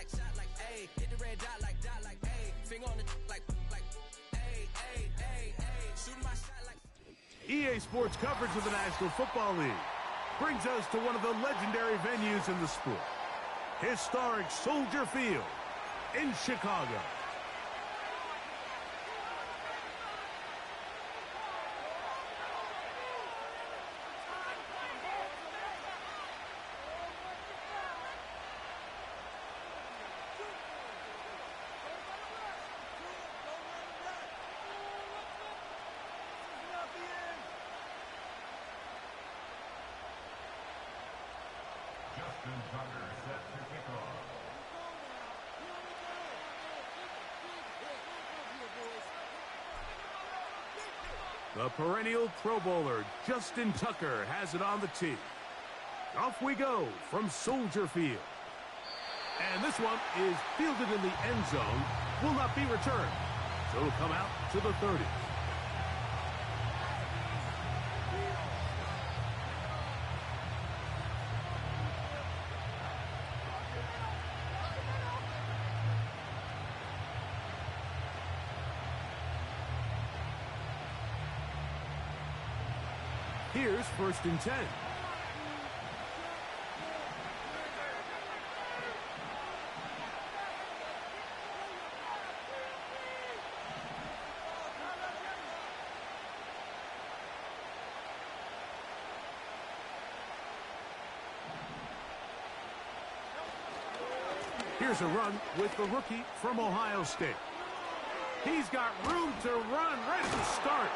shot like, ayy. Hit the red dot like, ayy. Finger on the like, ayy, ayy, ayy, ayy. Shooting my shot like. EA Sports coverage of the National Football League brings us to one of the legendary venues in the sport. Historic Soldier Field in Chicago. Justin Tucker set to kick off. The perennial Pro Bowler, Justin Tucker, has it on the tee. Off we go from Soldier Field. And this one is fielded in the end zone, will not be returned. So it'll come out to the 30. Here's 1st and 10. Here's a run with the rookie from Ohio State. He's got room to run, ready to start.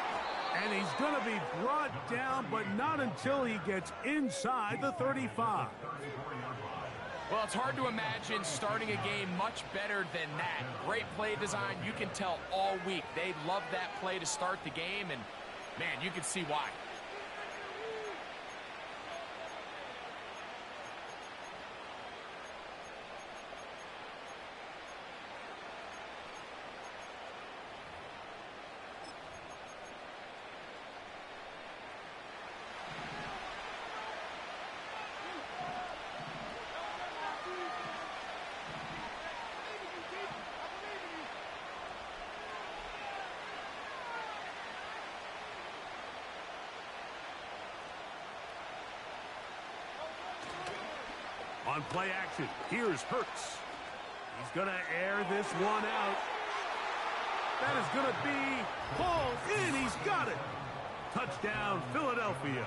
And he's going to be brought down, but not until he gets inside the 35. Well, it's hard to imagine starting a game much better than that. Great play design. You can tell all week they love that play to start the game, and, man, you can see why. On play action, here's Hurts. He's going to air this one out. That is going to be pulled in. He's got it. Touchdown, Philadelphia.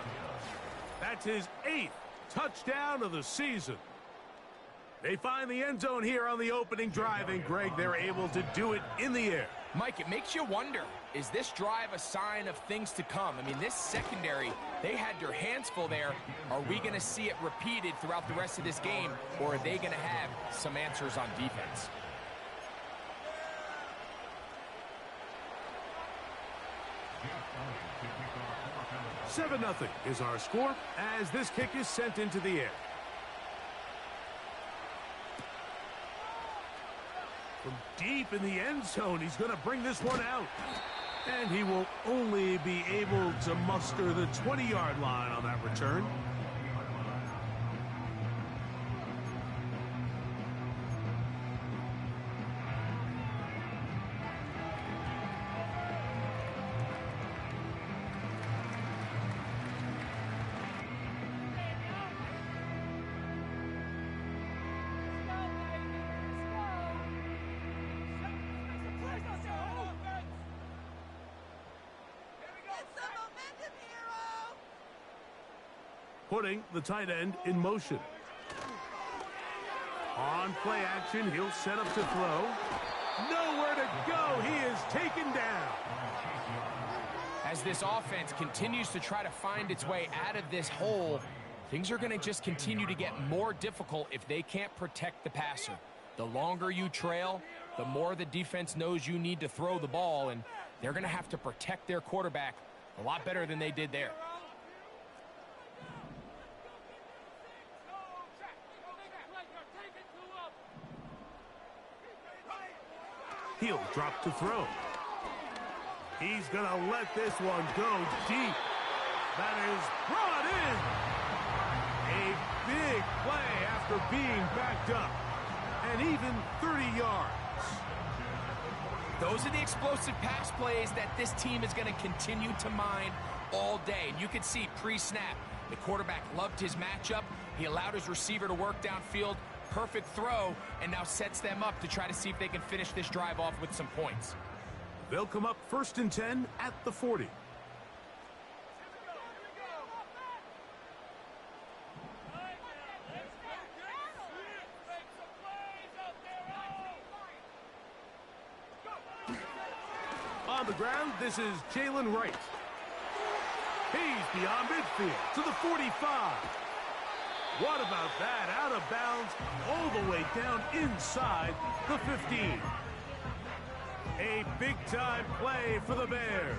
That's his 8th touchdown of the season. They find the end zone here on the opening drive, and Greg, they're able to do it in the air. Mike, it makes you wonder, is this drive a sign of things to come? I mean, this secondary, they had their hands full there. Are we going to see it repeated throughout the rest of this game, or are they going to have some answers on defense? Jeff 7-0 is our score as this kick is sent into the air. From deep in the end zone, he's going to bring this one out. And he will only be able to muster the 20-yard line on that return. Putting the tight end in motion. On play action, he'll set up to throw. Nowhere to go. He is taken down. As this offense continues to try to find its way out of this hole, things are going to just continue to get more difficult if they can't protect the passer. The longer you trail, the more the defense knows you need to throw the ball, and they're going to have to protect their quarterback a lot better than they did there. He'll drop to throw. He's going to let this one go deep. That is brought in. A big play after being backed up. and even 30 yards. Those are the explosive pass plays that this team is going to continue to mine all day. And you can see pre-snap, the quarterback loved his matchup. He allowed his receiver to work downfield. Perfect throw, and now sets them up to try to see if they can finish this drive off with some points. They'll come up 1st and 10 at the 40. On the ground, this is Jalen Wright. He's beyond midfield to the 45. What about that? Out of bounds, all the way down inside the 15. A big-time play for the Bears.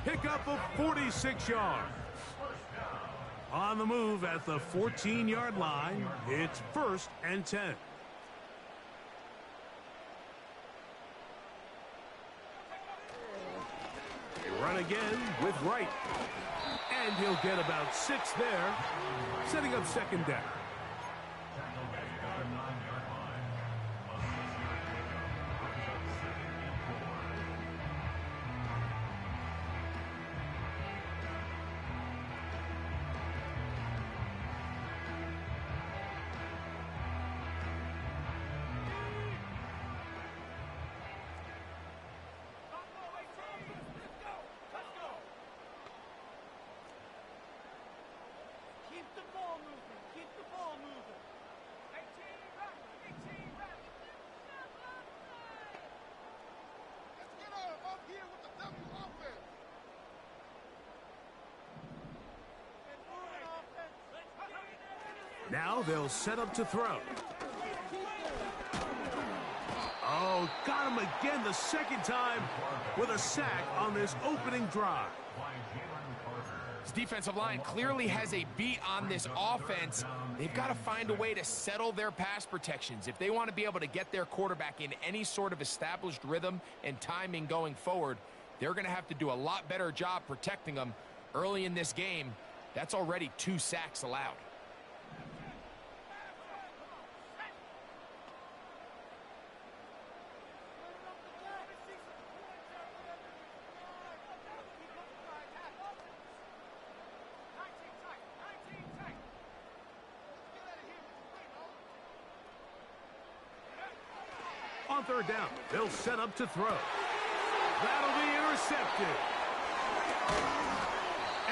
Pickup of 46 yards. On the move at the 14-yard line, it's 1st and 10. They run again with Wright. And he'll get about 6 there, setting up 2nd down. Now they'll set up to throw. Oh, got him again the 2nd time with a sack on this opening drive. This defensive line clearly has a beat on this offense. They've got to find a way to settle their pass protections. If they want to be able to get their quarterback in any sort of established rhythm and timing going forward, they're going to have to do a lot better job protecting them early in this game. That's already 2 sacks allowed. On 3rd down, they'll set up to throw. That'll be intercepted.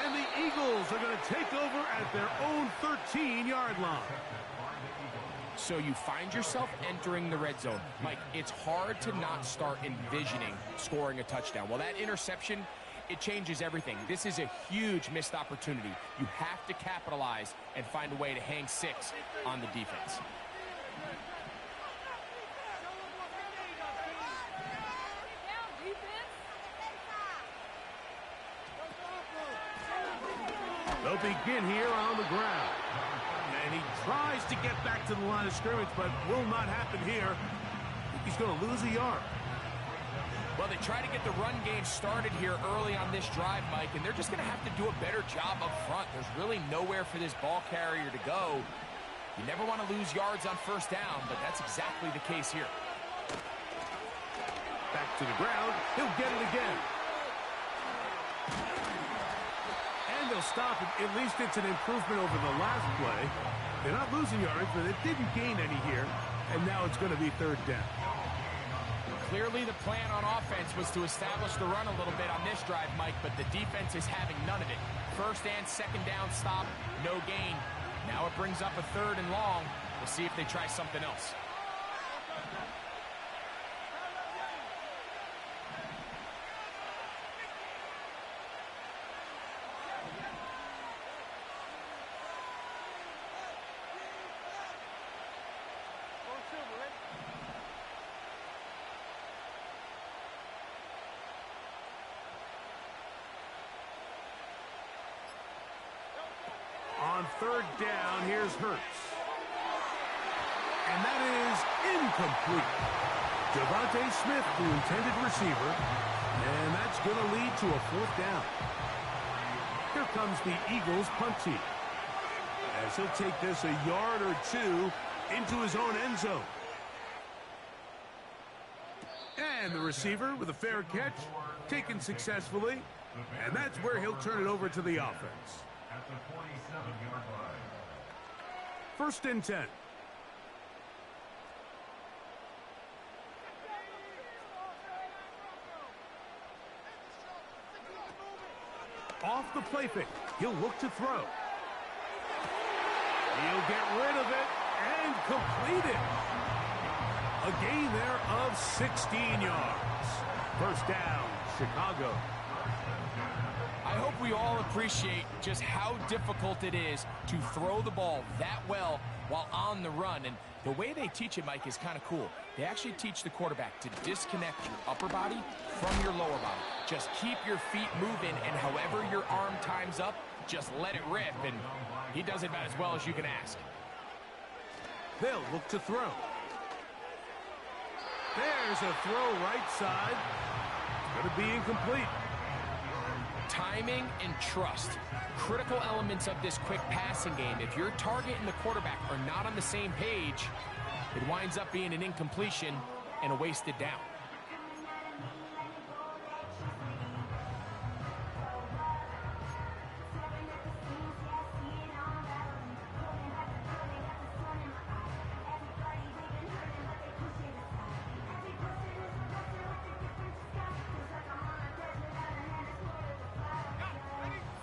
And the Eagles are going to take over at their own 13-yard line. So you find yourself entering the red zone. Mike, it's hard to not start envisioning scoring a touchdown. Well, that interception, it changes everything. This is a huge missed opportunity. You have to capitalize and find a way to hang 6 on the defense. They'll begin here on the ground. And he tries to get back to the line of scrimmage, but will not happen here. I think he's going to lose a yard. Well, they try to get the run game started here early on this drive, Mike, and they're just going to have to do a better job up front. There's really nowhere for this ball carrier to go. You never want to lose yards on 1st down, but that's exactly the case here. Back to the ground. He'll get it again. And they'll stop it. At least it's an improvement over the last play. They're not losing yards, but it didn't gain any here. And now it's going to be 3rd down. Clearly the plan on offense was to establish the run a little bit on this drive, Mike, but the defense is having none of it. 1st and 2nd down stop, no gain. Now it brings up a 3rd and long. We'll see if they try something else. On 3rd down, here's Hurts. And that is incomplete. Devontae Smith, the intended receiver, and that's going to lead to a 4th down. Here comes the Eagles punt team, as he'll take this a yard or 2 into his own end zone. And the receiver with a fair catch, taken successfully. And that's where he'll turn it over to the offense. At the 47-yard line. 1st and 10. Off the play fake. He'll look to throw. He'll get rid of it and complete it. A gain there of 16 yards. 1st down, Chicago. I hope we all appreciate just how difficult it is to throw the ball that well while on the run. And the way they teach it, Mike, is kind of cool. They actually teach the quarterback to disconnect your upper body from your lower body. Just keep your feet moving, and however your arm times up, just let it rip. And he does it about as well as you can ask. They'll look to throw. There's a throw right side. It's going to be incomplete. Timing and trust, critical elements of this quick passing game. If your target and the quarterback are not on the same page, it winds up being an incompletion and a wasted down.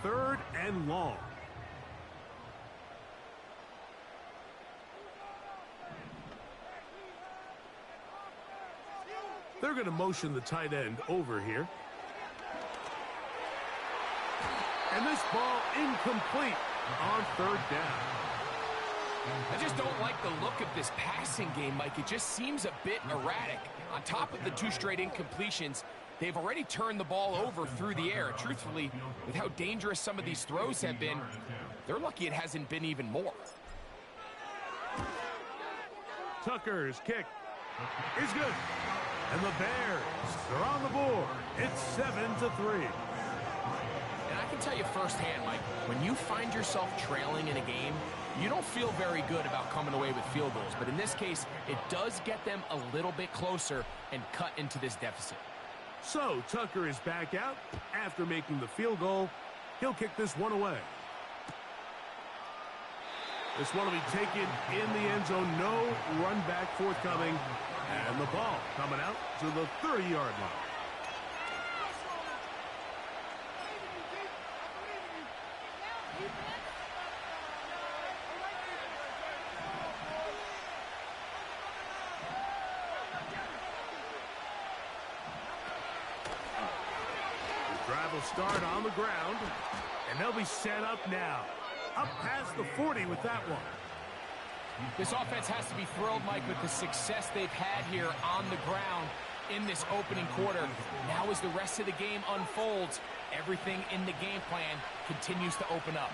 Third and long. They're going to motion the tight end over here. And this ball incomplete on 3rd down. I just don't like the look of this passing game, Mike. It just seems a bit erratic. On top of the 2 straight incompletions, they've already turned the ball over through the air. Truthfully, with how dangerous some of these throws have been, they're lucky it hasn't been even more. Tucker's kick is good. And the Bears are on the board. It's 7-3. And I can tell you firsthand, Mike, when you find yourself trailing in a game, you don't feel very good about coming away with field goals. But in this case, it does get them a little bit closer and cut into this deficit. So Tucker is back out after making the field goal. He'll kick this one away. This one will be taken in the end zone. No run back forthcoming. And the ball coming out to the 30-yard line. The drive will start on the ground, and they'll be set up now. Up past the 40 with that one. This offense has to be thrilled, Mike, with the success they've had here on the ground in this opening quarter. Now as the rest of the game unfolds, everything in the game plan continues to open up.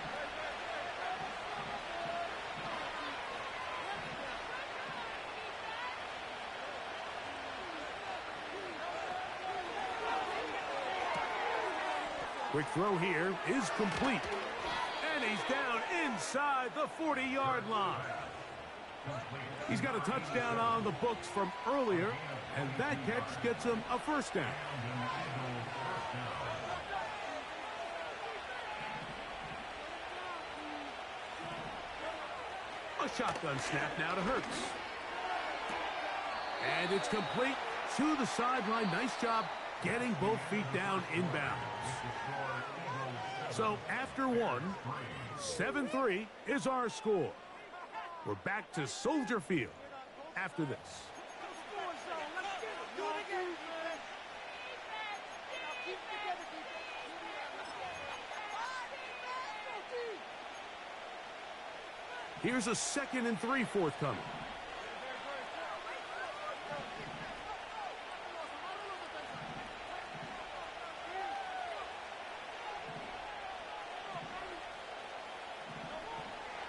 Quick throw here is complete. And he's down inside the 40-yard line. He's got a touchdown on the books from earlier, and that catch gets him a 1st down. A shotgun snap now to Hurts. And it's complete to the sideline. Nice job getting both feet down inbounds. So after one, 7-3 is our score. We're back to Soldier Field after this. Here's a 2nd and 3 forthcoming.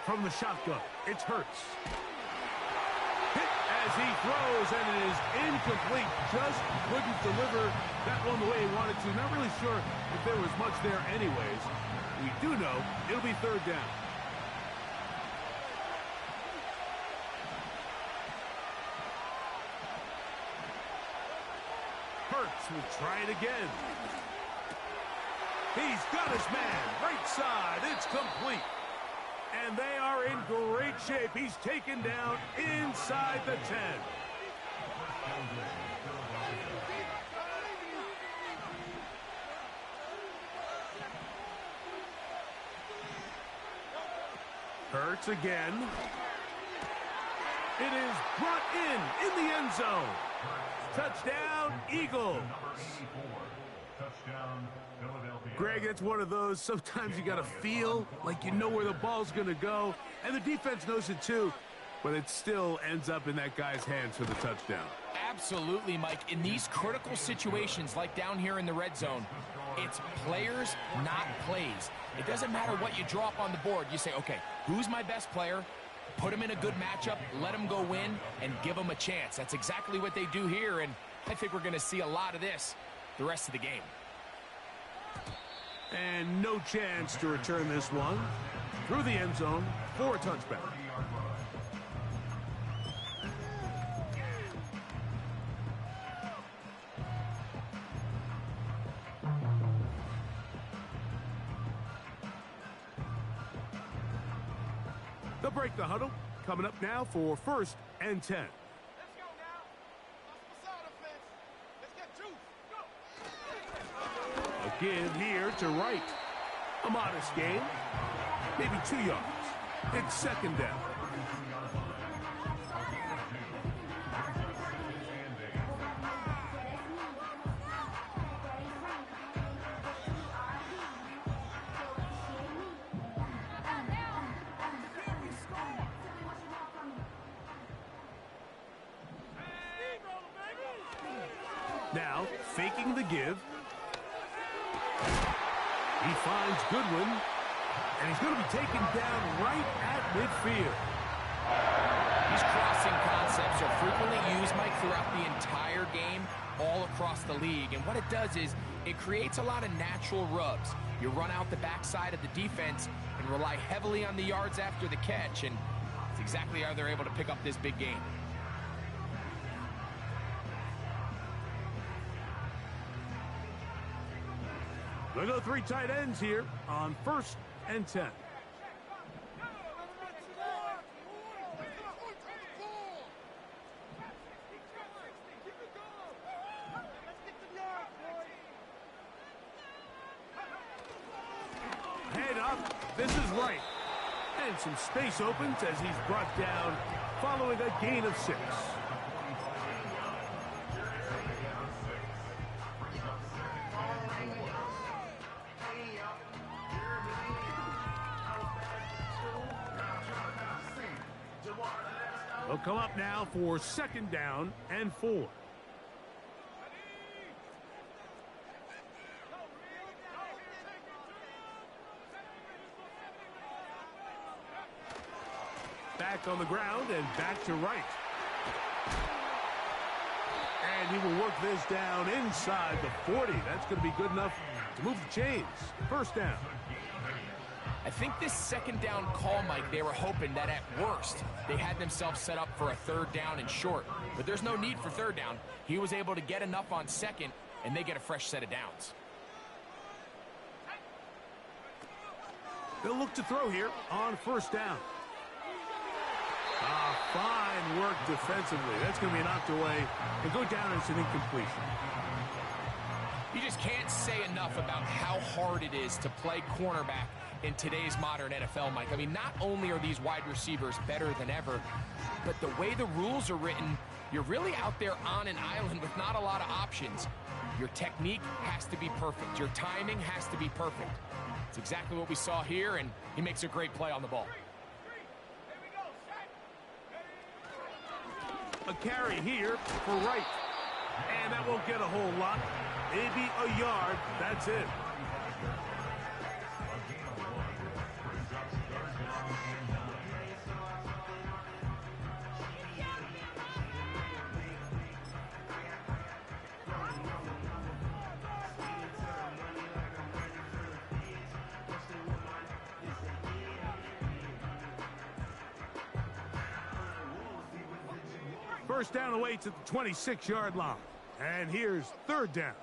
From the shotgun, it's Hurts. Hit as he throws, and it is incomplete. Just couldn't deliver that one the way he wanted to. Not really sure if there was much there anyways. We do know it'll be 3rd down. Hurts will try it again. He's got his man. Right side. It's complete. And they are in great shape. He's taken down inside the 10. Hurts again. It is brought in the end zone. Touchdown, Eagles. Touchdown, Philadelphia. Greg, it's one of those, sometimes you got to feel like you know where the ball's going to go, and the defense knows it too, but it still ends up in that guy's hands for the touchdown. Absolutely, Mike. In these critical situations, like down here in the red zone, it's players, not plays. It doesn't matter what you draw up on the board. You say, okay, who's my best player? Put him in a good matchup, let him go win, and give him a chance. That's exactly what they do here, and I think we're going to see a lot of this the rest of the game. And no chance to return this one through the end zone for a touchback. They'll break the huddle. Coming up now for 1st and 10. Let's go now. Side offense. Let's get juice. Go. A give here to Wright. A modest gain. Maybe 2 yards. It's 2nd down. Now, faking the give. He finds Goodwin, and he's going to be taken down right at midfield. These crossing concepts are frequently used, Mike, throughout the entire game, all across the league. And what it does is it creates a lot of natural rubs. You run out the backside of the defense and rely heavily on the yards after the catch, and it's exactly how they're able to pick up this big game. They'll go 3 tight ends here on 1st and 10. Head up. This is Wright. And some space opens as he's brought down following a gain of 6. They'll come up now for 2nd down and 4. Back on the ground and back to Wright. And he will work this down inside the 40. That's going to be good enough to move the chains. 1st down. I think this 2nd down call, Mike, they were hoping that at worst they had themselves set up for a 3rd down and short. But there's no need for 3rd down. He was able to get enough on 2nd, and they get a fresh set of downs. They'll look to throw here on 1st down. Fine work defensively. That's going to be knocked away and go down as an incompletion. You just can't say enough about how hard it is to play cornerback in today's modern NFL, Mike. I mean, not only are these wide receivers better than ever, but the way the rules are written, you're really out there on an island with not a lot of options. Your technique has to be perfect. Your timing has to be perfect. It's exactly what we saw here, and he makes a great play on the ball. A carry here for Wright. And that won't get a whole lot. Maybe a yard. That's it. First down away to the 26-yard line. And here's third down.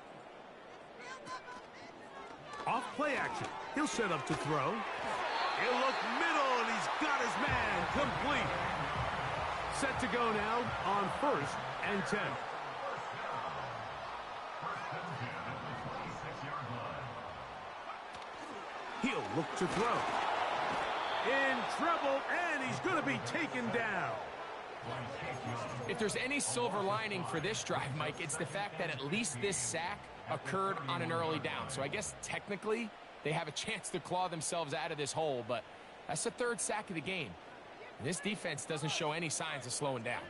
Off play action. He'll set up to throw. He'll look middle, and he's got his man complete. Set to go now on 1st and 10. He'll look to throw. In trouble, and he's going to be taken down. If there's any silver lining for this drive, Mike, it's the fact that at least this sack occurred on an early down. So I guess technically they have a chance to claw themselves out of this hole, but that's the 3rd sack of the game. And this defense doesn't show any signs of slowing down.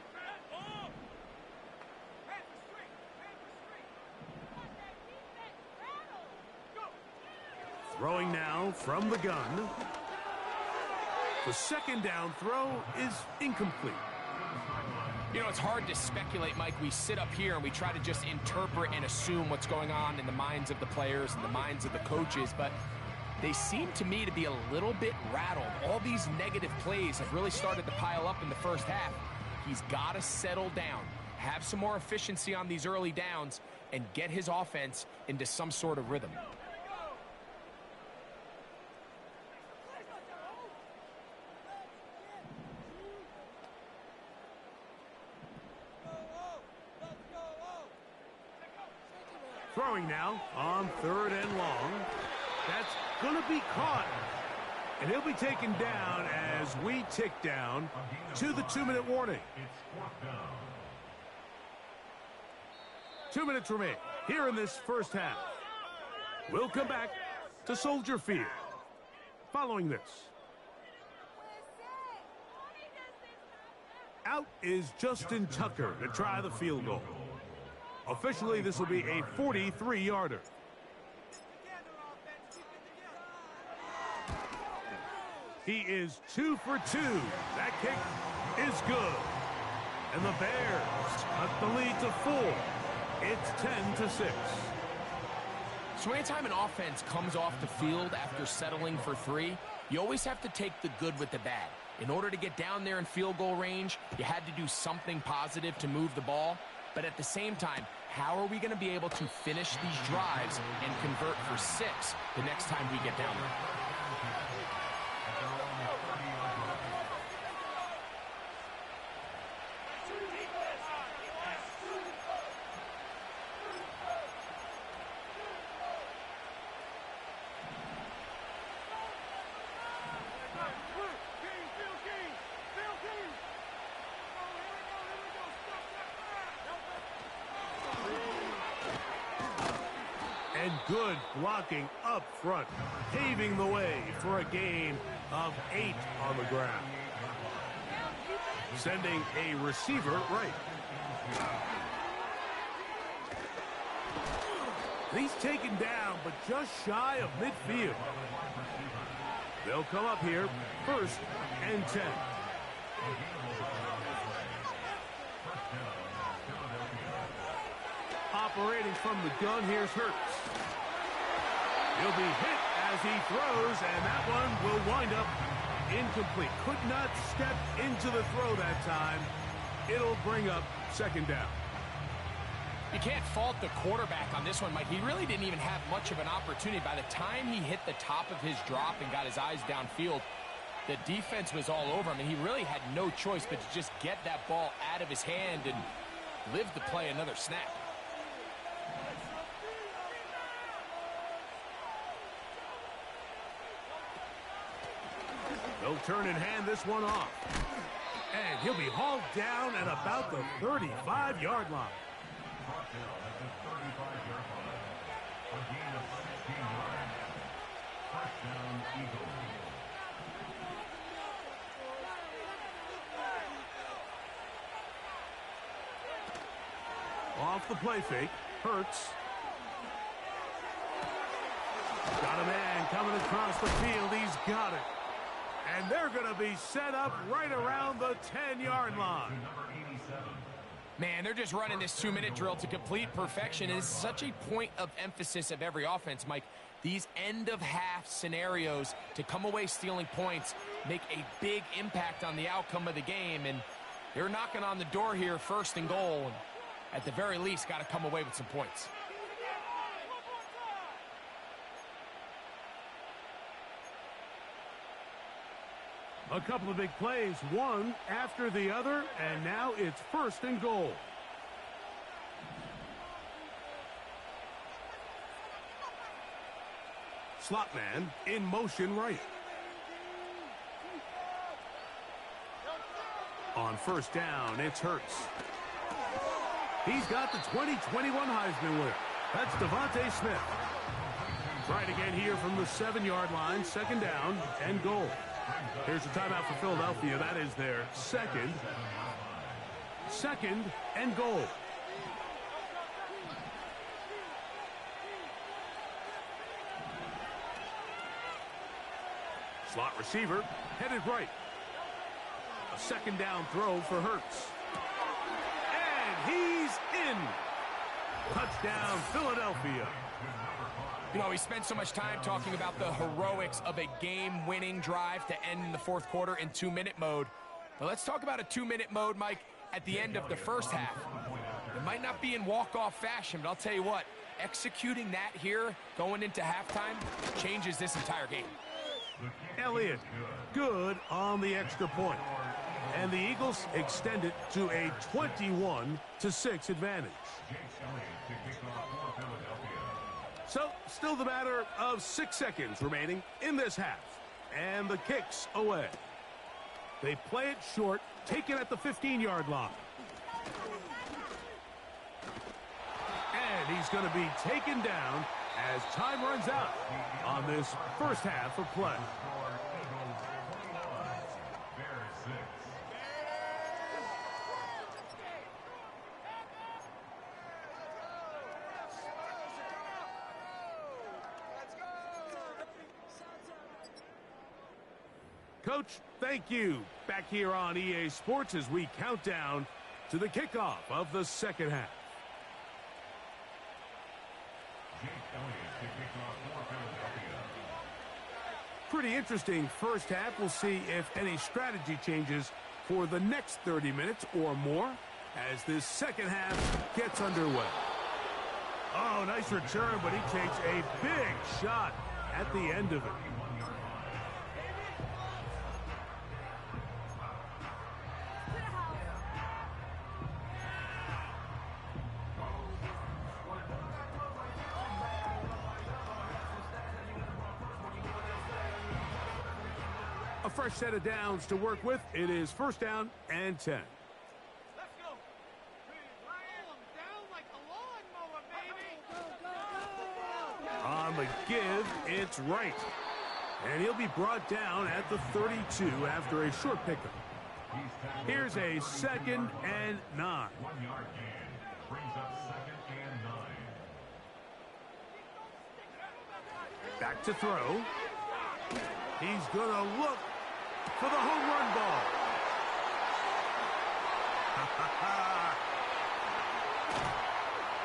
Throwing now from the gun. The 2nd down throw is incomplete. You know, it's hard to speculate, Mike. We sit up here and we try to just interpret and assume what's going on in the minds of the players and the minds of the coaches, but they seem to me to be a little bit rattled. All these negative plays have really started to pile up in the first half. He's got to settle down, have some more efficiency on these early downs, and get his offense into some sort of rhythm. Throwing now on 3rd and long. That's going to be caught. And he'll be taken down as we tick down to the 2-minute warning. 2 minutes remain here in this first half. We'll come back to Soldier Field following this. Out is Justin Tucker to try the field goal. Officially, this will be a 43-yarder. He is 2 for 2. That kick is good. And the Bears cut the lead to 4. It's 10-6. So anytime an offense comes off the field after settling for 3, you always have to take the good with the bad. In order to get down there in field goal range, you had to do something positive to move the ball. But at the same time, how are we going to be able to finish these drives and convert for 6 the next time we get down there? And good blocking up front, paving the way for a gain of 8 on the ground. Sending a receiver right. He's taken down, but just shy of midfield. They'll come up here, 1st and 10. Operating from the gun, here's Hurts. He'll be hit as he throws, and that one will wind up incomplete. Could not step into the throw that time. It'll bring up 2nd down. You can't fault the quarterback on this one, Mike. He really didn't even have much of an opportunity. By the time he hit the top of his drop and got his eyes downfield, the defense was all over him, and he really had no choice but to just get that ball out of his hand and live to play another snap. They'll turn and hand this one off. And he'll be hauled down at about the 35-yard line. Off the play fake, Hurts. Got a man coming across the field. He's got it. And they're going to be set up right around the 10-yard line. Man, they're just running this 2-minute drill to complete perfection. It is such a point of emphasis of every offense, Mike. These end-of-half scenarios to come away stealing points make a big impact on the outcome of the game. And they're knocking on the door here, 1st and goal. at the very least, got to come away with some points. A couple of big plays, one after the other, and now it's 1st and goal. Slot man in motion right. On 1st down, it's Hurts. He's got the 2021 Heisman winner. That's Devontae Smith. Right again here from the 7-yard line, 2nd down and goal. Here's the timeout for Philadelphia. That is their second and goal. Slot receiver headed right. A 2nd down throw for Hurts. And he's in. Touchdown, Philadelphia. You know, we spent so much time talking about the heroics of a game-winning drive to end in the 4th quarter in 2-minute mode. But let's talk about a 2-minute mode, Mike, at the end of the 1st half. It might not be in walk-off fashion, but I'll tell you what, executing that here going into halftime changes this entire game. Elliott, good on the extra point. And the Eagles extend it to a 21-6 advantage. So, still the matter of 6 seconds remaining in this half. And the kick's away. They play it short, take it at the 15-yard line. And he's going to be taken down as time runs out on this 1st half of play. Coach, thank you. Back here on EA Sports as we count down to the kickoff of the 2nd half. Pretty interesting 1st half. We'll see if any strategy changes for the next 30 minutes or more as this 2nd half gets underway. Oh, nice return, but he takes a big shot at the end of it. A fresh set of downs to work with. It is 1st down and 10. Let's go. Roll him down like a lawnmower, baby. On the give, it's right. And he'll be brought down at the 32 after a short pickup. Here's a 2nd and 9. 1-yard gain. Brings up 2nd and 9. Back to throw. He's going to look for the home run ball.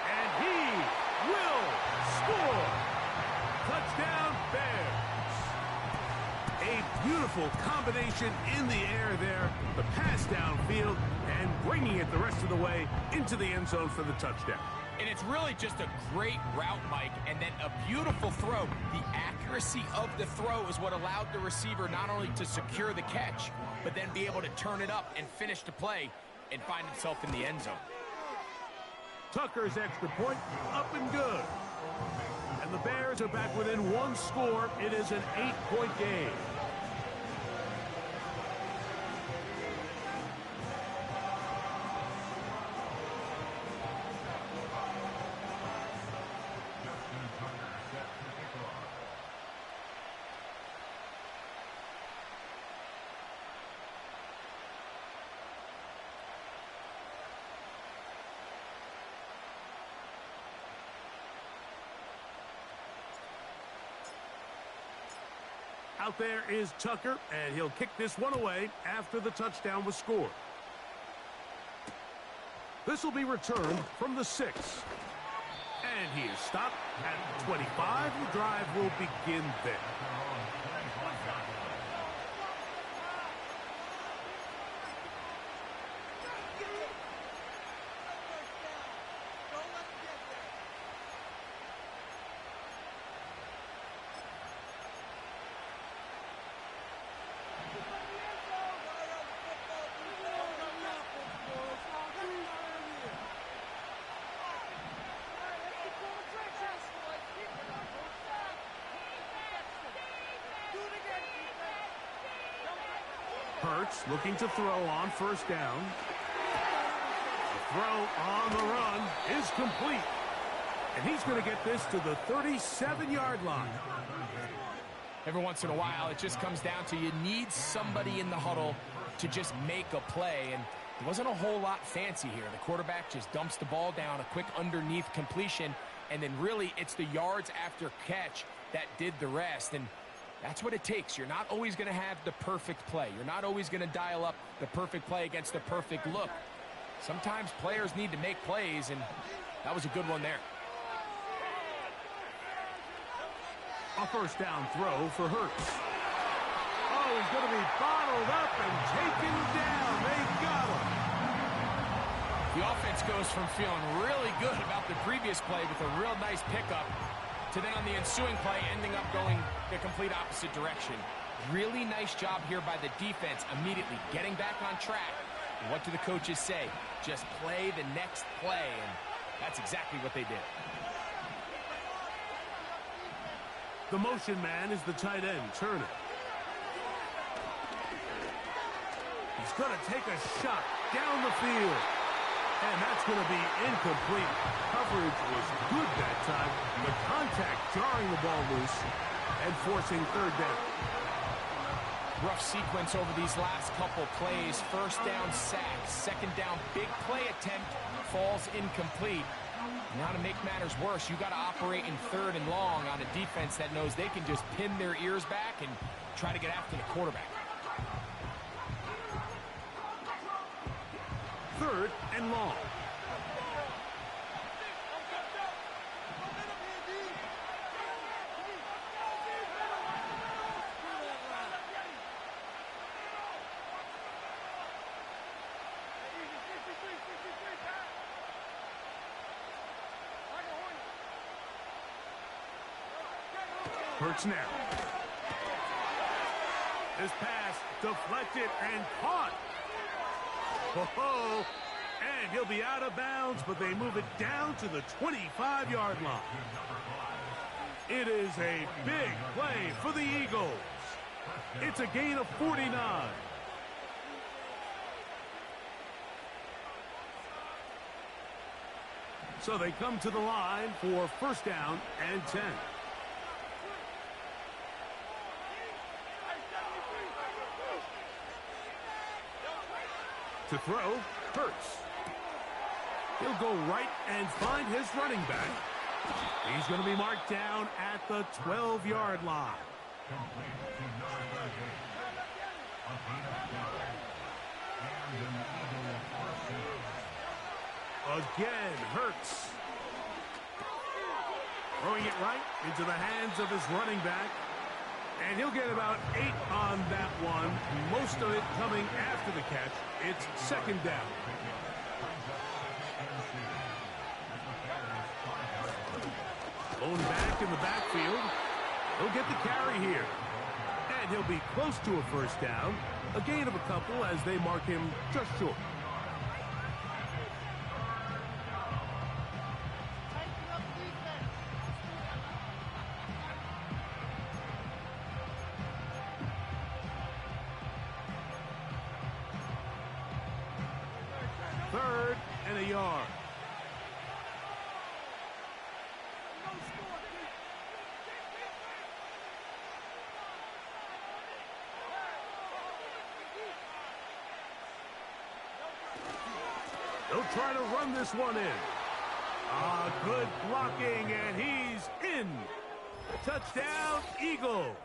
And he will score. Touchdown, Bears. A beautiful combination in the air there. The pass downfield and bringing it the rest of the way into the end zone for the touchdown. And it's really just a great route, Mike, and then a beautiful throw. The accuracy of the throw is what allowed the receiver not only to secure the catch, but then be able to turn it up and finish the play and find himself in the end zone. Tucker's extra point up and good. And the Bears are back within 1 score. It is an 8-point game. Out there is Tucker, and he'll kick this one away after the touchdown was scored. This will be returned from the 6. And he is stopped at the 25. The drive will begin there. Hurts looking to throw on first down. The throw on the run is complete. And he's going to get this to the 37-yard line. Every once in a while, it just comes down to you need somebody in the huddle to just make a play. And there wasn't a whole lot fancy here. The quarterback just dumps the ball down, a quick underneath completion, and then really it's the yards after catch that did the rest. And that's what it takes. You're not always going to have the perfect play. You're not always going to dial up the perfect play against the perfect look. Sometimes players need to make plays, and that was a good one there. A first down throw for Hurts. Oh, he's going to be bottled up and taken down. They got him. The offense goes from feeling really good about the previous play with a real nice pickup to then on the ensuing play ending up going the complete opposite direction. Really nice job here by the defense immediately getting back on track. And what do the coaches say? Just play the next play, and that's exactly what they did. The motion man is the tight end, Turner. He's going to take a shot down the field. And that's going to be incomplete. Coverage was good that time. The contact jarring the ball loose and forcing third down. Rough sequence over these last couple plays. First down sack, second down big play attempt falls incomplete. Now to make matters worse, you got to operate in third and long on a defense that knows they can just pin their ears back and try to get after the quarterback. Third and long. Hurts now. This pass deflected and caught. Oh, and he'll be out of bounds, but they move it down to the 25-yard line. It is a big play for the Eagles. It's a gain of 49. So they come to the line for first down and 10. To throw, Hurts. He'll go right and find his running back. He's going to be marked down at the 12-yard line. Again, Hurts. Throwing it right into the hands of his running back. And he'll get about 8 on that one. Most of it coming after the catch. It's second down. Blown back in the backfield. He'll get the carry here. And he'll be close to a first down. A gain of a couple as they mark him just short. Third and a yard. They'll try to run this one in. Good blocking, and he's in. Touchdown, Eagles.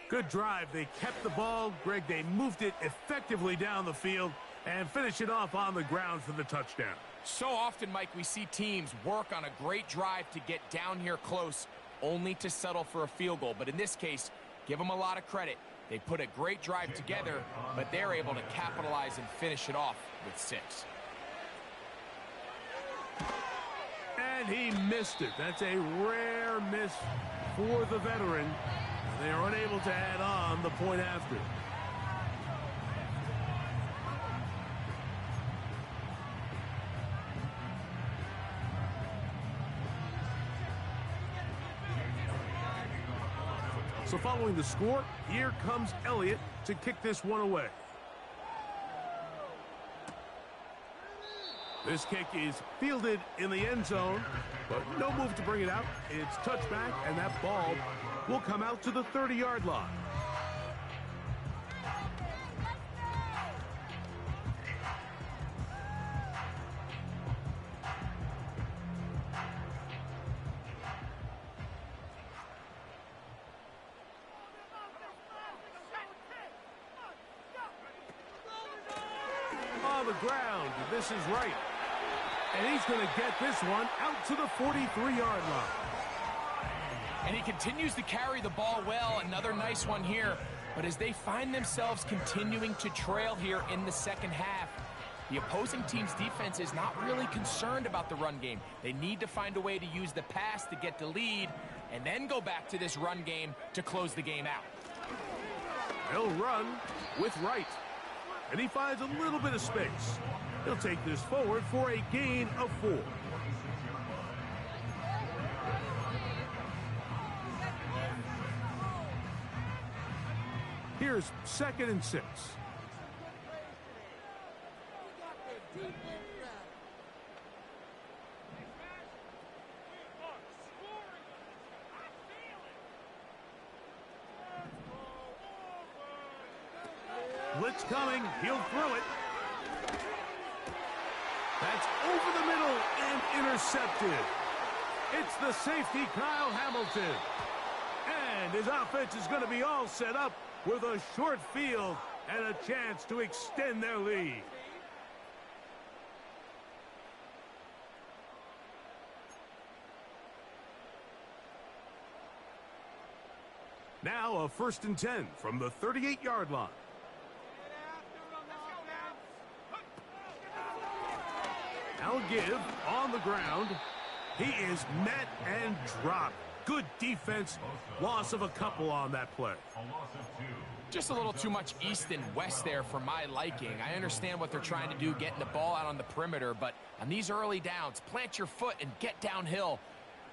Good drive. They kept the ball. Greg, they moved it effectively down the field and finish it off on the ground for the touchdown. So often, Mike, we see teams work on a great drive to get down here close, only to settle for a field goal. But in this case, give them a lot of credit. They put a great drive together, but they're able to capitalize and finish it off with 6. And he missed it. That's a rare miss for the veteran. They are unable to add on the point after. So following the score, here comes Elliott to kick this one away. This kick is fielded in the end zone, but no move to bring it out. It's touchback, and that ball will come out to the 30-yard line. On the ground, this is right. And he's going to get this one out to the 43-yard line. And he continues to carry the ball well. Another nice one here. But as they find themselves continuing to trail here in the second half, the opposing team's defense is not really concerned about the run game. They need to find a way to use the pass to get the lead and then go back to this run game to close the game out. He'll run with Wright. And he finds a little bit of space. He'll take this forward for a gain of 4. Here's 2nd and 6. Blitz coming. He'll throw it. That's over the middle and intercepted. It's the safety, Kyle Hamilton. And his offense is going to be all set up with a short field and a chance to extend their lead. Now a 1st and 10 from the 38-yard line. Now give on the ground. He is met and dropped. Good defense. Loss of a couple on that play. Just a little too much east and west there for my liking. I understand what they're trying to do, getting the ball out on the perimeter, but on these early downs, plant your foot and get downhill.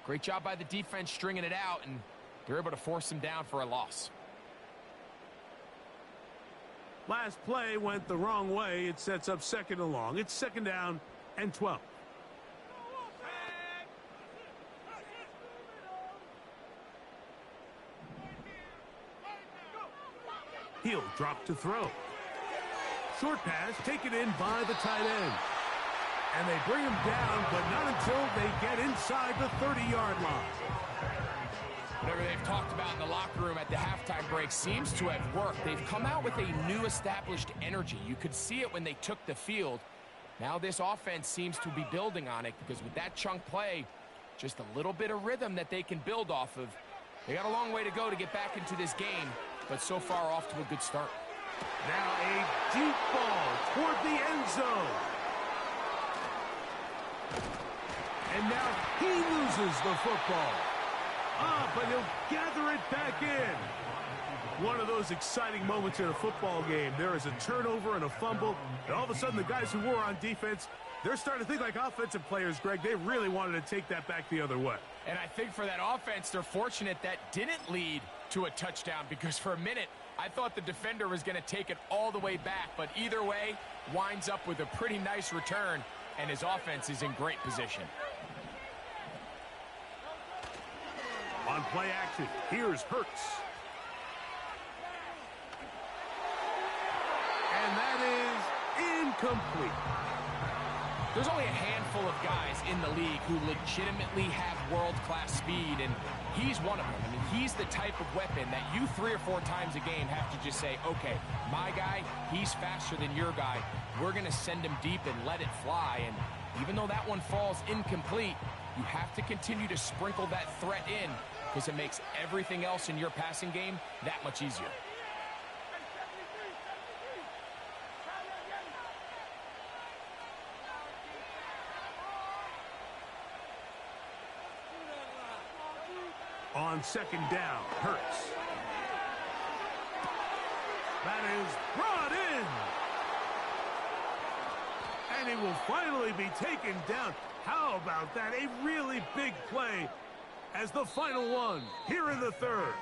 Great job by the defense stringing it out, and they're able to force him down for a loss. Last play went the wrong way. It sets up 2nd and long. It's 2nd down and 12. He'll drop to throw. Short pass taken in by the tight end. And they bring him down, but not until they get inside the 30-yard line. Whatever they've talked about in the locker room at the halftime break seems to have worked. They've come out with a new established energy. You could see it when they took the field. Now this offense seems to be building on it because with that chunk play, just a little bit of rhythm that they can build off of. They got a long way to go to get back into this game, but so far off to a good start. Now a deep ball toward the end zone. And now he loses the football. But he'll gather it back in. One of those exciting moments in a football game. There is a turnover and a fumble, and all of a sudden the guys who were on defense, they're starting to think like offensive players, Greg. They really wanted to take that back the other way. And I think for that offense, they're fortunate that didn't lead to a touchdown, because for a minute, I thought the defender was going to take it all the way back. But either way, winds up with a pretty nice return, and his offense is in great position. On play action, here's Hurts. And that is incomplete. There's only a handful of guys in the league who legitimately have world-class speed, and he's one of them. I mean, he's the type of weapon that you 3 or 4 times a game have to just say, okay, my guy, he's faster than your guy. We're going to send him deep and let it fly. And even though that one falls incomplete, you have to continue to sprinkle that threat in, because it makes everything else in your passing game that much easier. On 2nd down, Hurts. That is brought in. And he will finally be taken down. How about that? A really big play as the final one here in the third.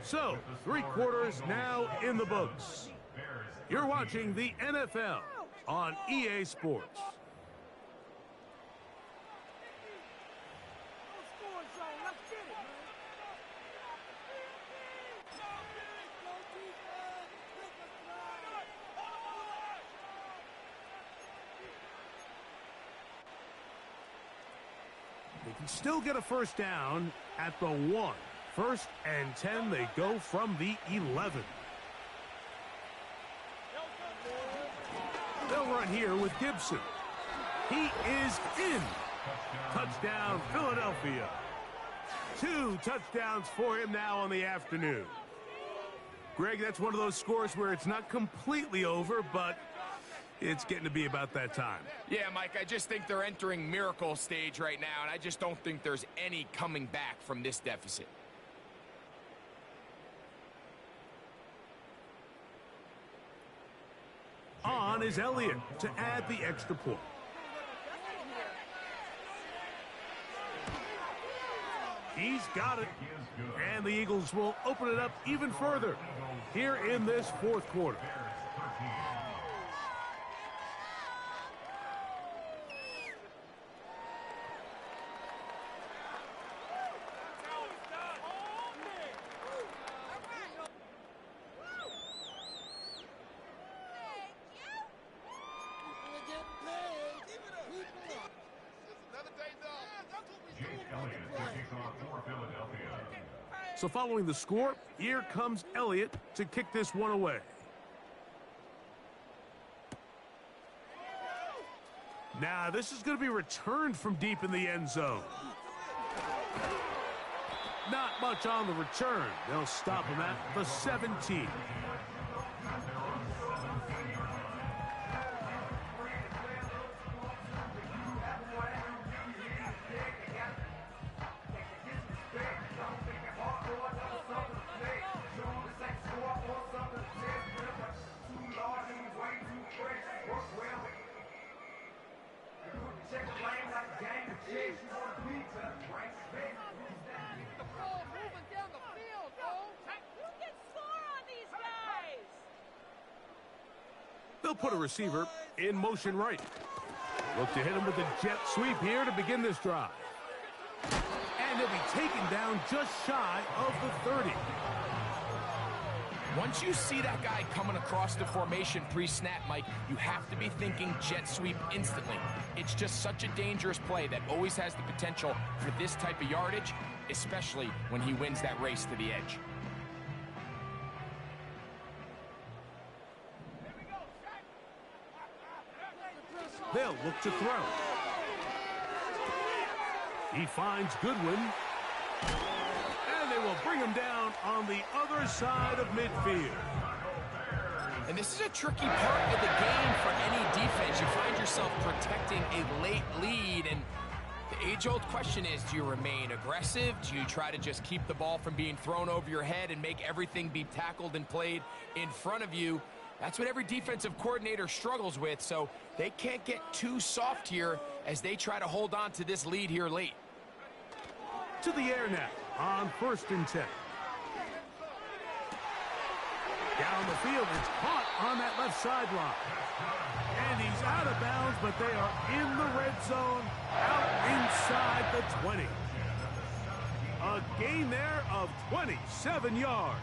So, 3 quarters now in the books. You're watching the NFL on EA Sports. They can still get a first down at the 1. 1st and 10, they go from the 11. They'll run here with Gibson. He is in. Touchdown, Philadelphia. 2 touchdowns for him now on the afternoon. Greg, that's one of those scores where it's not completely over, but it's getting to be about that time. Yeah, Mike, I just think they're entering miracle stage right now, and I just don't think there's any coming back from this deficit. On is Elliott to add the extra point. He's got it. And the Eagles will open it up even further here in this 4th quarter. So following the score, here comes Elliott to kick this one away. Now, this is going to be returned from deep in the end zone. Not much on the return. They'll stop him at the 17. They'll put a receiver in motion right. Look to hit him with a jet sweep here to begin this drive. And he'll be taken down just shy of the 30. Once you see that guy coming across the formation pre-snap, Mike, you have to be thinking jet sweep instantly. It's just such a dangerous play that always has the potential for this type of yardage, especially when he wins that race to the edge. They'll look to throw. He finds Goodwin. And they will bring him down on the other side of midfield. And this is a tricky part of the game for any defense. You find yourself protecting a late lead, and the age-old question is, do you remain aggressive? Do you try to just keep the ball from being thrown over your head and make everything be tackled and played in front of you? That's what every defensive coordinator struggles with, so they can't get too soft here as they try to hold on to this lead here late. To the air now on 1st and 10. Down the field, it's caught on that left sideline. And he's out of bounds, but they are in the red zone, out inside the 20. A gain there of 27 yards.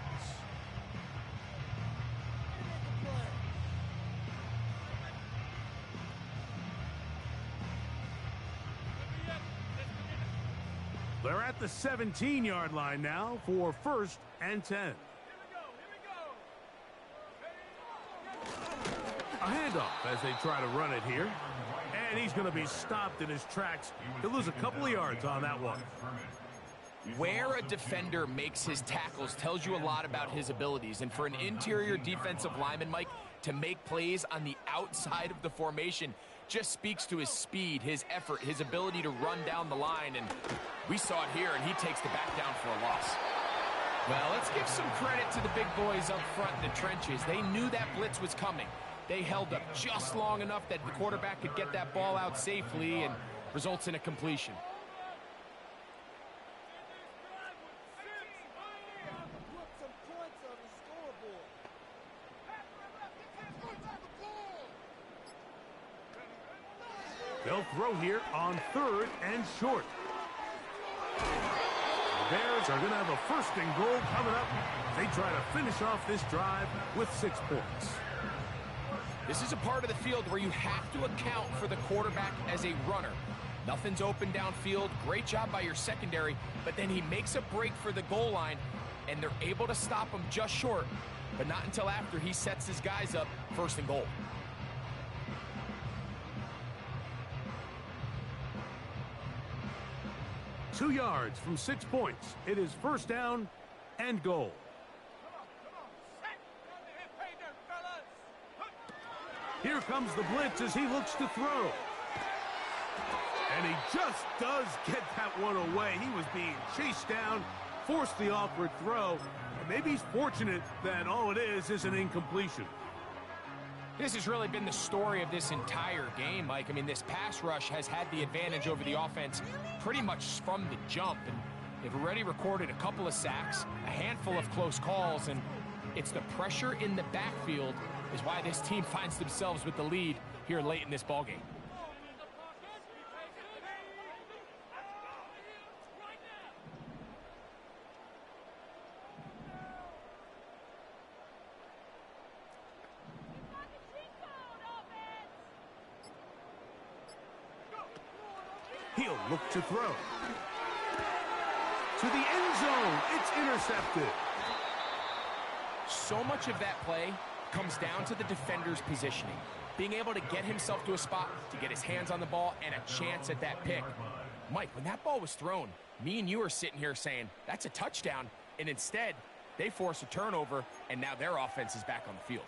They're at the 17-yard line now for 1st and 10. A handoff as they try to run it here. And he's going to be stopped in his tracks. He'll lose a couple of yards on that one. Where a defender makes his tackles tells you a lot about his abilities. And for an interior defensive lineman, Mike, to make plays on the outside of the formation just speaks to his speed, his effort, his ability to run down the line. And we saw it here, and he takes the back down for a loss. Well, let's give some credit to the big boys up front in the trenches. They knew that blitz was coming. They held up just long enough that the quarterback could get that ball out safely and results in a completion. They'll throw here on 3rd and short. The Bears are going to have a 1st and goal coming up. They try to finish off this drive with 6 points. This is a part of the field where you have to account for the quarterback as a runner. Nothing's open downfield. Great job by your secondary, but then he makes a break for the goal line, and they're able to stop him just short, but not until after he sets his guys up 1st and goal. Two yards from 6 points. It is 1st down and goal. Here comes the blitz as he looks to throw. And he just does get that one away. He was being chased down, forced the awkward throw, and maybe he's fortunate that all it is an incompletion. This has really been the story of this entire game, Mike. I mean, this pass rush has had the advantage over the offense pretty much from the jump, and they've already recorded a couple of sacks, a handful of close calls, and it's the pressure in the backfield is why this team finds themselves with the lead here late in this ballgame. He'll look to throw. To the end zone. It's intercepted. So much of that play comes down to the defender's positioning. Being able to get himself to a spot, to get his hands on the ball, and a chance at that pick. Mike, when that ball was thrown, me and you are sitting here saying, that's a touchdown. And instead, they force a turnover, and now their offense is back on the field.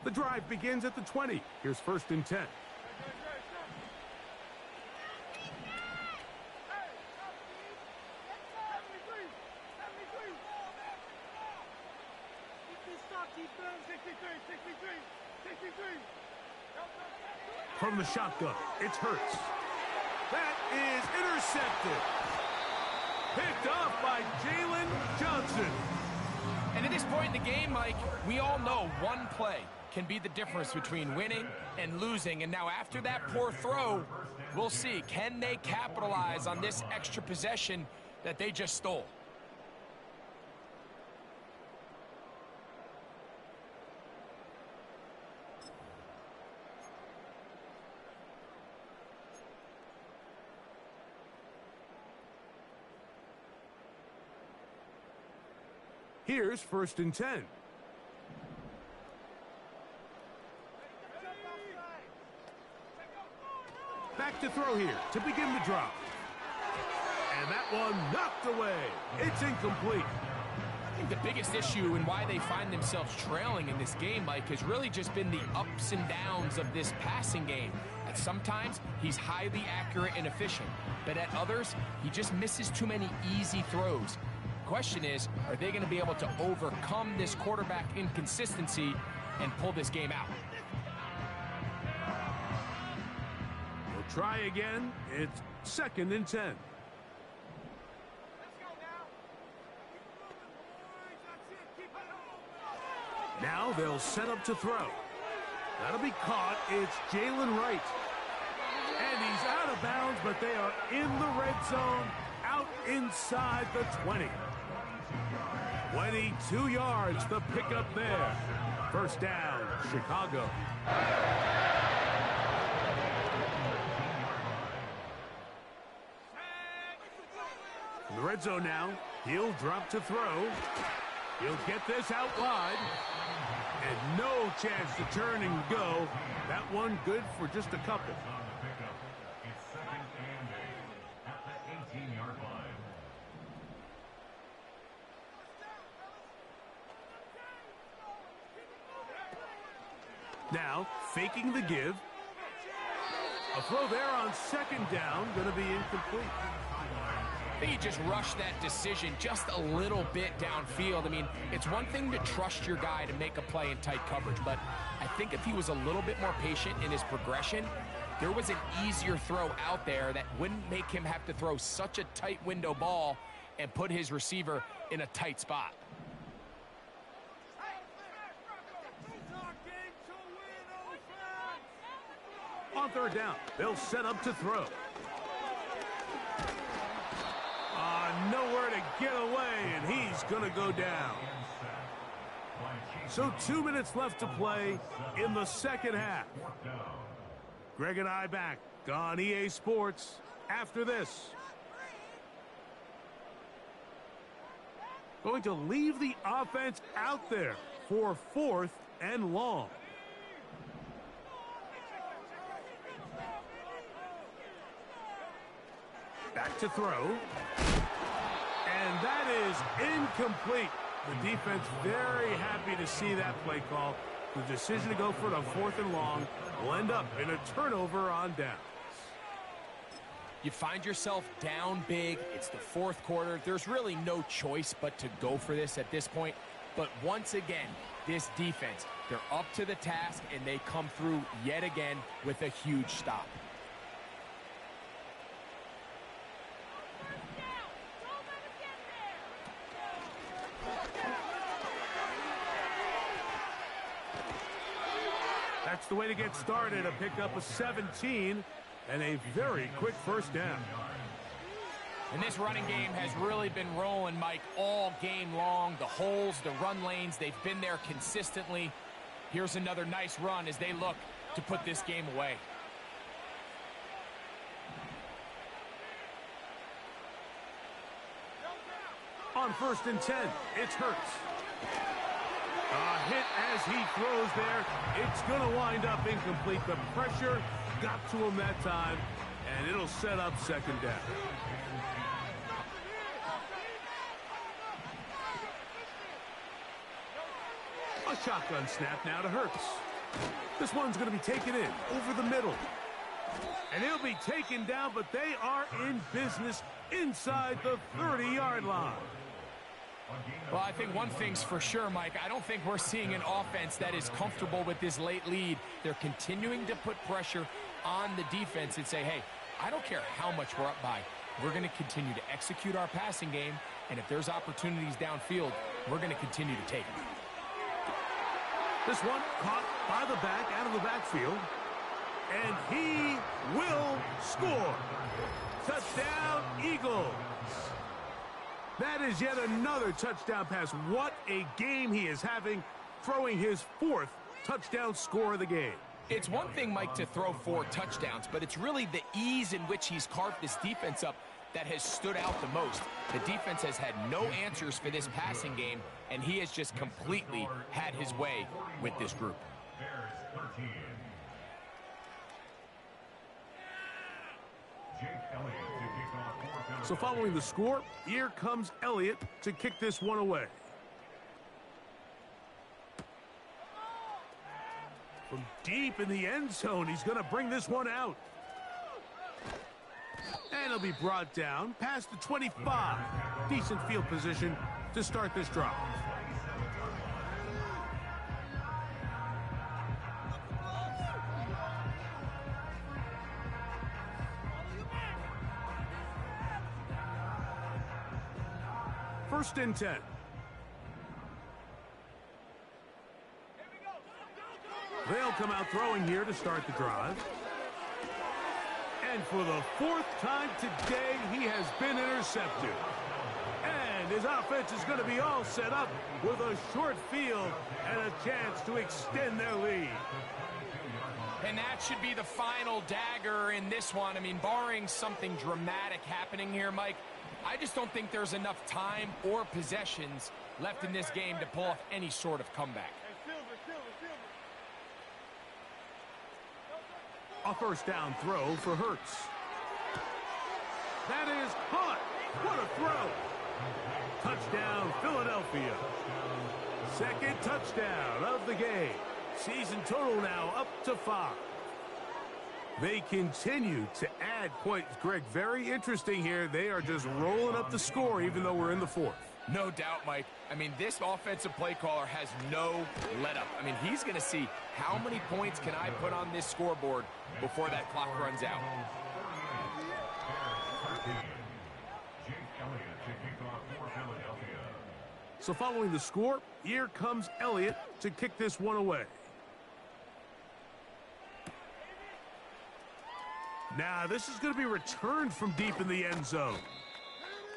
The drive begins at the 20. Here's 1st and 10. From the shotgun, it's Hurts. That is intercepted. Picked off by Jalen Johnson. And at this point in the game, Mike, we all know one play can be the difference between winning and losing. And now after that poor throw, we'll see, can they capitalize on this extra possession that they just stole? Here's 1st and 10. Back to throw here to begin the drop. And that one knocked away. It's incomplete. I think the biggest issue and why they find themselves trailing in this game, Mike, has really just been the ups and downs of this passing game. At sometimes, he's highly accurate and efficient, but at others, he just misses too many easy throws. Question is, are they going to be able to overcome this quarterback inconsistency and pull this game out? We'll try again. It's 2nd and 10. Now they'll set up to throw. That'll be caught. It's Jalen Wright. And he's out of bounds, but they are in the red zone, out inside the 20. 22 yards, the pickup there. 1st down, Chicago. In the red zone now, he'll drop to throw. He'll get this out wide. And no chance to turn and go. That one good for just a couple. It's 2nd and 8 at the 18-yard line. Now, faking the give. A throw there on 2nd down, going to be incomplete. I think he just rushed that decision just a little bit downfield. I mean, it's one thing to trust your guy to make a play in tight coverage, but I think if he was a little bit more patient in his progression, there was an easier throw out there that wouldn't make him have to throw such a tight window ball and put his receiver in a tight spot. On third down, they'll set up to throw. Nowhere to get away, and he's going to go down. So 2 minutes left to play in the second half. Greg and I back on EA Sports after this. Going to leave the offense out there for 4th and long. Back to throw. And that is incomplete. The defense very happy to see that play call. The decision to go for it on 4th and long will end up in a turnover on downs. You find yourself down big. It's the 4th quarter. There's really no choice but to go for this at this point. But once again, this defense, they're up to the task, and they come through yet again with a huge stop. That's the way to get started, a pickup of 17 and a very quick first down. And this running game has really been rolling, Mike, all game long. The holes, the run lanes, they've been there consistently. Here's another nice run as they look to put this game away. On 1st and 10, it's Hurts. A hit as he throws there. It's going to wind up incomplete. The pressure got to him that time, and it'll set up second down. A shotgun snap now to Hurts. This one's going to be taken in over the middle. And he'll be taken down, but they are in business inside the 30-yard line. Well, I think one thing's for sure, Mike. I don't think we're seeing an offense that is comfortable with this late lead. They're continuing to put pressure on the defense and say, hey, I don't care how much we're up by. We're going to continue to execute our passing game, and if there's opportunities downfield, we're going to continue to take them. This one caught by the back, out of the backfield, and he will score. Touchdown, Eagles. That is yet another touchdown pass. What a game he is having, throwing his 4th touchdown score of the game. It's one thing, Mike, to throw 4 touchdowns, but it's really the ease in which he's carved this defense up that has stood out the most. The defense has had no answers for this passing game, and he has just completely had his way with this group. So following the score, here comes Elliott to kick this one away. From deep in the end zone, he's going to bring this one out. And he'll be brought down past the 25. Decent field position to start this drive. First and 10. They'll come out throwing here to start the drive. And for the 4th time today, he has been intercepted. And his offense is going to be all set up with a short field and a chance to extend their lead. And that should be the final dagger in this one. I mean, barring something dramatic happening here, Mike, I just don't think there's enough time or possessions left in this game to pull off any sort of comeback. A first down throw for Hurts. That is caught. What a throw. Touchdown, Philadelphia. Second touchdown of the game. Season total now up to 5. They continue to add points. Greg, very interesting here. They are just rolling up the score even though we're in the 4th. No doubt, Mike. I mean, this offensive play caller has no let-up. I mean, he's going to see how many points can I put on this scoreboard before that clock runs out. So following the score, here comes Elliott to kick this one away. Now, this is going to be returned from deep in the end zone.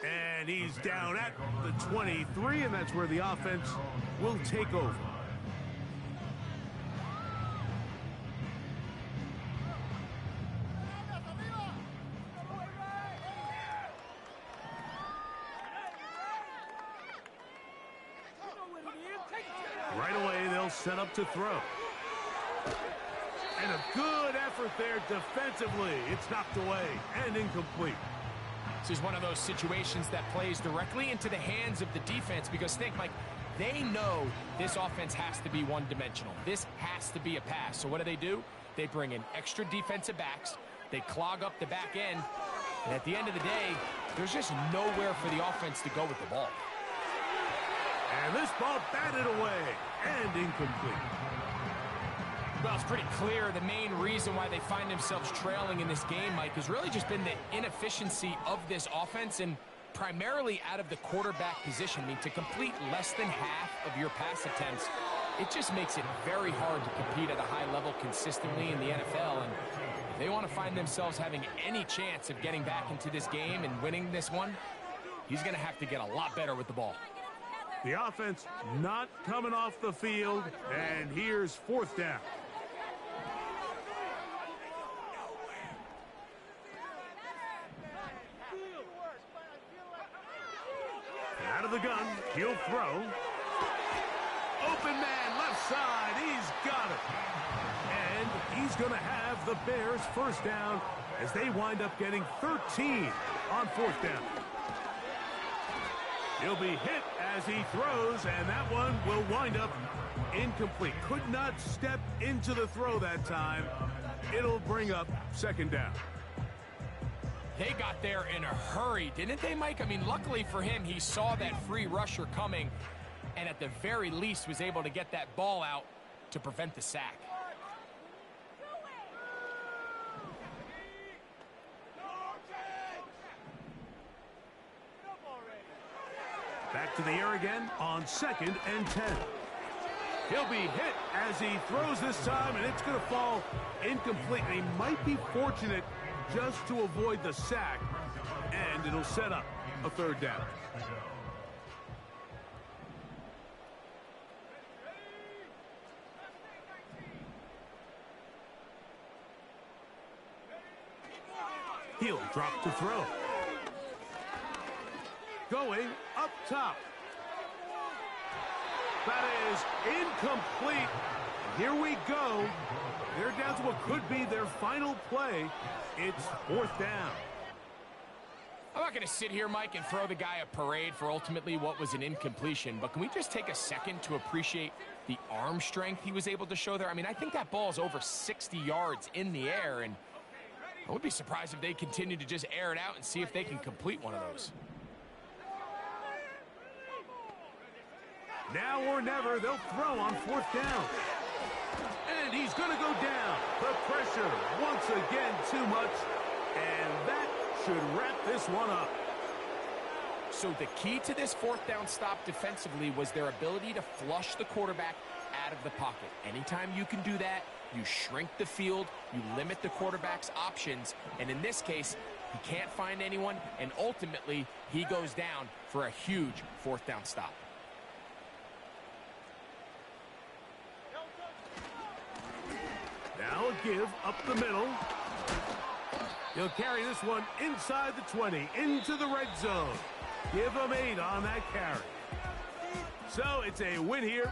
And he's down at the 23, and that's where the offense will take over. Right away, they'll set up to throw. And a good effort there defensively. It's knocked away and incomplete. This is one of those situations that plays directly into the hands of the defense because think, Mike, they know this offense has to be one-dimensional. This has to be a pass. So what do? They bring in extra defensive backs. They clog up the back end. And at the end of the day, there's just nowhere for the offense to go with the ball. And this ball batted away and incomplete. Well, it's pretty clear the main reason why they find themselves trailing in this game, Mike, has really just been the inefficiency of this offense and primarily out of the quarterback position. I mean, to complete less than half of your pass attempts, it just makes it very hard to compete at a high level consistently in the NFL. And if they want to find themselves having any chance of getting back into this game and winning this one, he's going to have to get a lot better with the ball. The offense not coming off the field, and here's fourth down. Out of the gun, he'll throw. Open man, left side, he's got it. And he's going to have the Bears first down as they wind up getting 13 on fourth down. He'll be hit as he throws, and that one will wind up incomplete. Could not step into the throw that time. It'll bring up second down. They got there in a hurry, didn't they, Mike? I mean, luckily for him, he saw that free rusher coming and at the very least was able to get that ball out to prevent the sack. Back to the air again on 2nd and 10. He'll be hit as he throws this time, and it's going to fall incomplete. And he might be fortunate just to avoid the sack, and it'll set up a third down. He'll drop to throw. Going up top. That is incomplete. Here we go. They're down to what could be their final play. It's fourth down. I'm not going to sit here, Mike, and throw the guy a parade for ultimately what was an incompletion, but can we just take a second to appreciate the arm strength he was able to show there? I mean, I think that ball's over 60 yards in the air, and I would be surprised if they continue to just air it out and see if they can complete one of those. Now or never, they'll throw on fourth down. And he's going to go down. The pressure, once again, too much. And that should wrap this one up. So the key to this fourth down stop defensively was their ability to flush the quarterback out of the pocket. Anytime you can do that, you shrink the field, you limit the quarterback's options, and in this case, he can't find anyone, and ultimately, he goes down for a huge fourth down stop. Now a give up the middle. He'll carry this one inside the 20, into the red zone. Give him 8 on that carry. So it's a win here